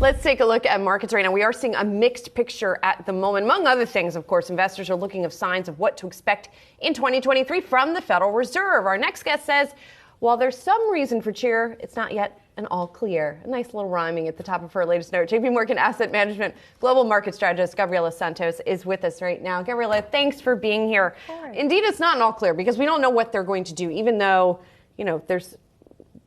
Let's take a look at markets right now. We are seeing a mixed picture at the moment. Among other things, of course, investors are looking for signs of what to expect in 2023 from the Federal Reserve. Our next guest says, while there's some reason for cheer, it's not yet an all clear. A nice little rhyming at the top of her latest note. JP Morgan Asset Management Global Market Strategist Gabriela Santos is with us right now. Gabriela, thanks for being here. Indeed, it's not an all clear because we don't know what they're going to do, even though, there's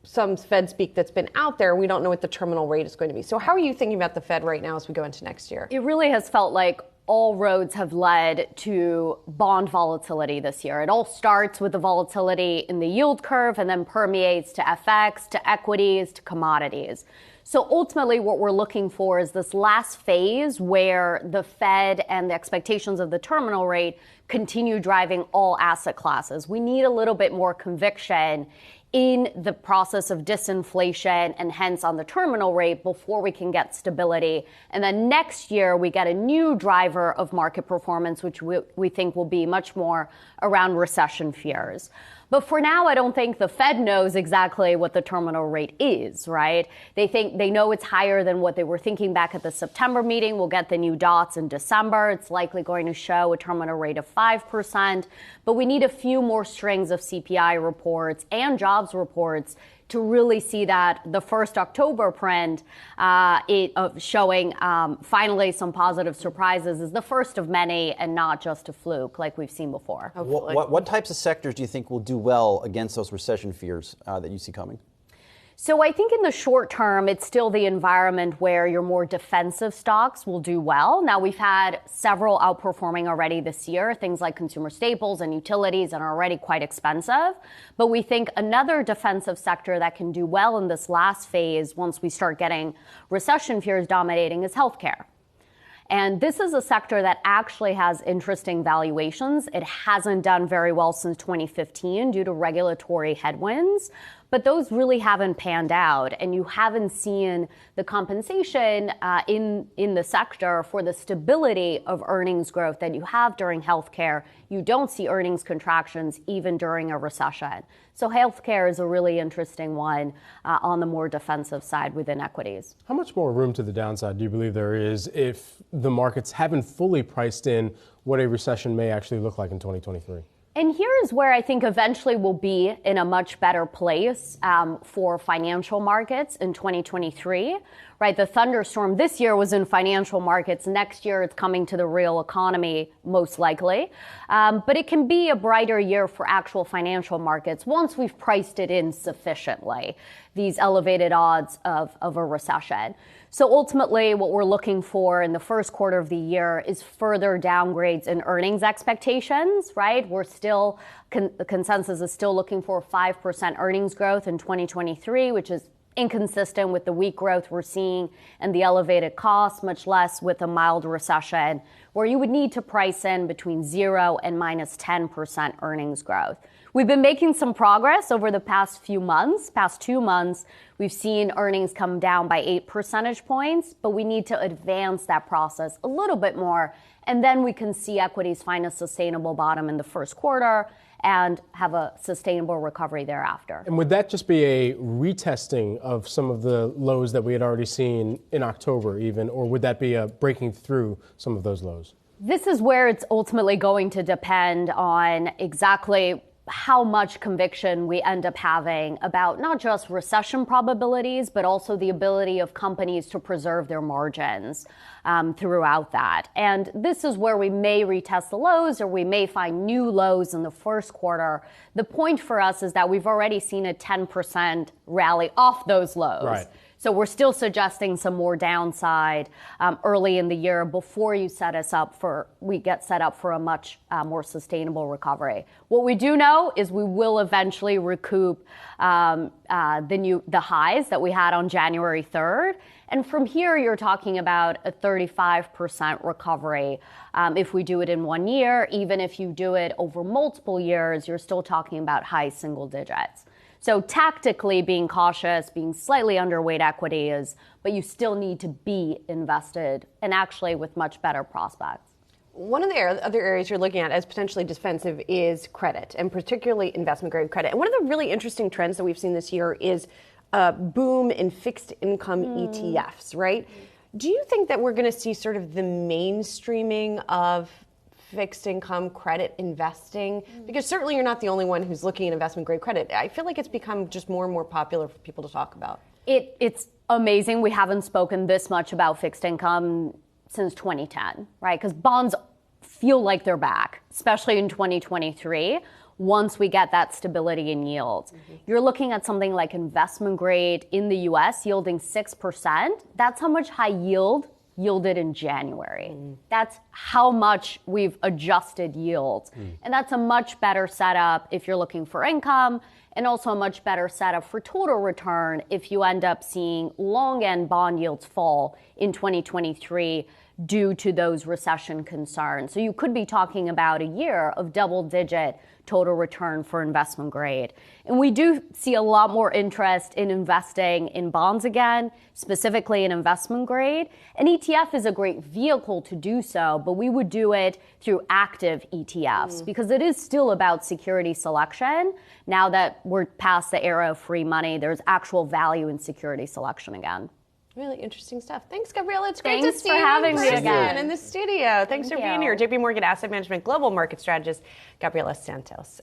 some Fed speak that's been out there. We don't know what the terminal rate is going to be. So how are you thinking about the Fed right now as we go into next year? It really has felt like all roads have led to bond volatility this year. It all starts with the volatility in the yield curve and then permeates to FX, to equities, to commodities. So ultimately what we're looking for is this last phase where the Fed and the expectations of the terminal rate continue driving all asset classes. We need a little bit more conviction in the process of disinflation and hence on the terminal rate before we can get stability. And then next year, we get a new driver of market performance, which we think will be much more around recession fears. But for now, I don't think the Fed knows exactly what the terminal rate is, right? They know it's higher than what they were thinking back at the September meeting. We'll get the new dots in December. It's likely going to show a terminal rate of 5%. But we need a few more strings of CPI reports and jobs reports to really see that the first October print showing finally some positive surprises is the first of many and not just a fluke like we've seen before. What types of sectors do you think will do well against those recession fears that you see coming? So I think in the short term, it's still the environment where your more defensive stocks will do well. Now, we've had several outperforming already this year, things like consumer staples and utilities, and are already quite expensive. But we think another defensive sector that can do well in this last phase, once we start getting recession fears dominating, is healthcare. And this is a sector that actually has interesting valuations. It hasn't done very well since 2015 due to regulatory headwinds, but those really haven't panned out. And you haven't seen the compensation in the sector for the stability of earnings growth that you have during healthcare. You don't see earnings contractions even during a recession. So healthcare is a really interesting one on the more defensive side within equities. How much more room to the downside do you believe there is if the markets haven't fully priced in what a recession may actually look like in 2023? And here is where I think eventually we'll be in a much better place for financial markets in 2023, right? The thunderstorm this year was in financial markets. Next year, it's coming to the real economy, most likely. But it can be a brighter year for actual financial markets once we've priced it in sufficiently, these elevated odds of a recession. So ultimately, what we're looking for in the first quarter of the year is further downgrades in earnings expectations, right? We're still, the consensus is still looking for 5% earnings growth in 2023, which is inconsistent with the weak growth we're seeing and the elevated costs, much less with a mild recession, where you would need to price in between 0 and minus 10% earnings growth. We've been making some progress over the past 2 months. We've seen earnings come down by 8 percentage points, but we need to advance that process a little bit more. And then we can see equities find a sustainable bottom in the first quarter and have a sustainable recovery thereafter. And would that just be a retesting of some of the lows that we had already seen in October even, or would that be a breaking through some of those lows? This is where it's ultimately going to depend on exactly how much conviction we end up having about not just recession probabilities, but also the ability of companies to preserve their margins throughout that. And this is where we may retest the lows or we may find new lows in the first quarter. The point for us is that we've already seen a 10% rally off those lows. Right. So we're still suggesting some more downside early in the year before we get set up for a much more sustainable recovery. What we do know is we will eventually recoup the highs that we had on January 3rd. And from here, you're talking about a 35% recovery. If we do it in 1 year, even if you do it over multiple years, you're still talking about high single digits. So tactically being cautious, being slightly underweight equities, but you still need to be invested and actually with much better prospects. One of the other areas you're looking at as potentially defensive is credit, and particularly investment grade credit. And one of the really interesting trends that we've seen this year is boom in fixed income ETFs, right? Do you think that we're going to see sort of the mainstreaming of fixed income credit investing? Because certainly you're not the only one who's looking at investment grade credit. I feel like it's become just more and more popular for people to talk about. It's amazing. We haven't spoken this much about fixed income since 2010, right? Because bonds feel like they're back, especially in 2023. Once we get that stability in yields. You're looking at something like investment grade in the US yielding 6%. That's how much high yield yielded in January. That's how much we've adjusted yields. And that's a much better setup if you're looking for income, and also a much better setup for total return if you end up seeing long end bond yields fall in 2023 due to those recession concerns. So you could be talking about a year of double-digit total return for investment grade. And we do see a lot more interest in investing in bonds again, specifically in investment grade. An ETF is a great vehicle to do so, but we would do it through active ETFs because it is still about security selection. Now that we're past the era of free money, there's actual value in security selection again. Really interesting stuff. Thanks, Gabriela. It's great to see you having me again in the studio. Thanks for being here. JP Morgan Asset Management Global Market Strategist, Gabriela Santos.